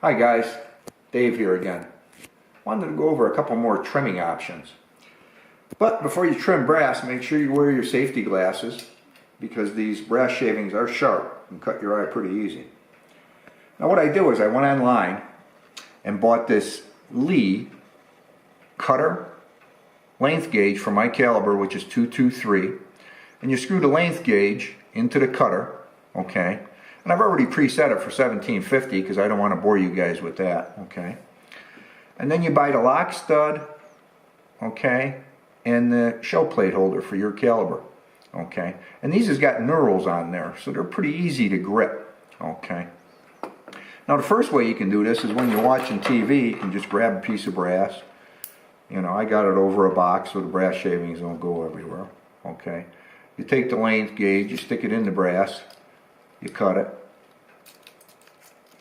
Hi guys, Dave here again. Wanted to go over a couple more trimming options. But before you trim brass, make sure you wear your safety glasses because these brass shavings are sharp and cut your eye pretty easy. Now what I do is I went online and bought this Lee cutter length gauge for my caliber, which is 223, and you screw the length gauge into the cutter, okay? And I've already preset it for 1750 because I don't want to bore you guys with that, okay? And then you buy the lock stud, okay, and the shell plate holder for your caliber, okay? And these has got knurls on there, so they're pretty easy to grip, okay? Now the first way you can do this is when you're watching TV, you can just grab a piece of brass. You know, I got it over a box so the brass shavings don't go everywhere, okay? You take the length gauge, you stick it in the brass, you cut it.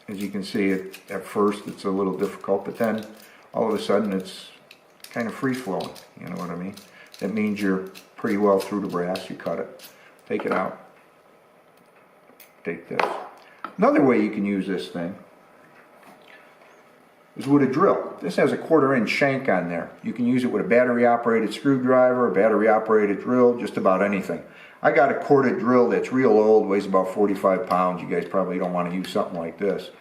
As you can see, at first it's a little difficult, but then all of a sudden it's kind of free flowing, you know what I mean? That means you're pretty well through the brass. You cut it, take it out, take this. Another way you can use this thing is with a drill. This has a 1/4 inch shank on there. You can use it with a battery operated screwdriver, a battery operated drill, just about anything. I got a corded drill that's real old, weighs about 45 pounds. You guys probably don't want to use something like this.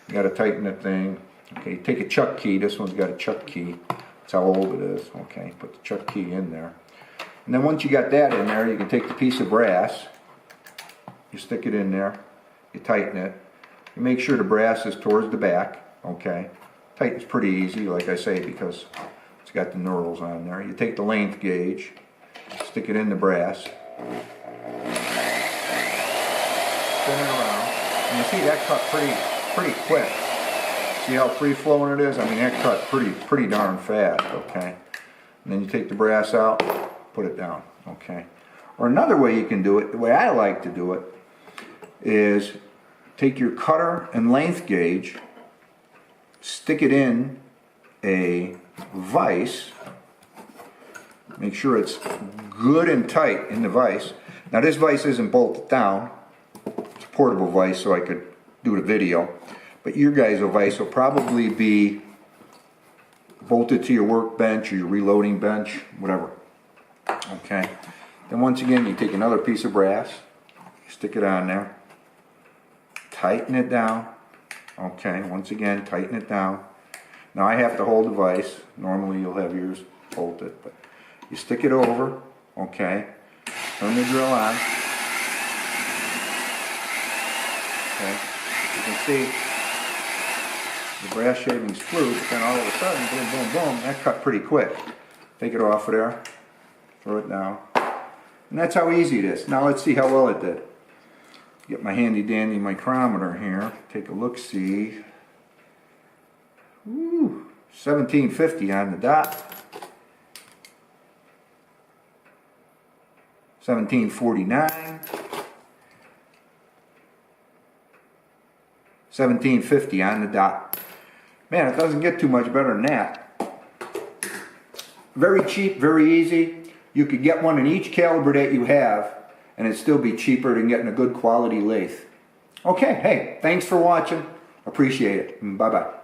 You got to tighten the thing. Okay, take a chuck key. This one's got a chuck key. That's how old it is. Okay, put the chuck key in there. And then once you got that in there, you can take the piece of brass. You stick it in there. You tighten it. You make sure the brass is towards the back. Okay, tightens pretty easy, like I say, because it's got the knurls on there. You take the length gauge, stick it in the brass. Spin it around, and you see that cut pretty quick. See how free flowing it is? I mean, that cut pretty darn fast, okay? And then you take the brass out, put it down, okay? Or another way you can do it, the way I like to do it, is take your cutter and length gauge, stick it in a vise, make sure it's good and tight in the vise. Now this vise isn't bolted down, it's a portable vise so I could do the video, but your guys' vise will probably be bolted to your workbench or your reloading bench, whatever. Okay, then once again you take another piece of brass, stick it on there, tighten it down. Okay, once again tighten it down. Now I have to hold the vise. Normally you'll have yours bolted, but you stick it over, okay, turn the drill on, okay, you can see the brass shavings flew, but then all of a sudden, boom, boom, boom, that cut pretty quick. Take it off of there, throw it down, and that's how easy it is. Now let's see how well it did. Get my handy dandy micrometer here, take a look-see. Ooh, 1750 on the dot. 1749, 1750 on the dot. Man, it doesn't get too much better than that. Very cheap, very easy. You could get one in each caliber that you have, and it'd still be cheaper than getting a good quality lathe. Okay, hey, thanks for watching. Appreciate it. Bye-bye.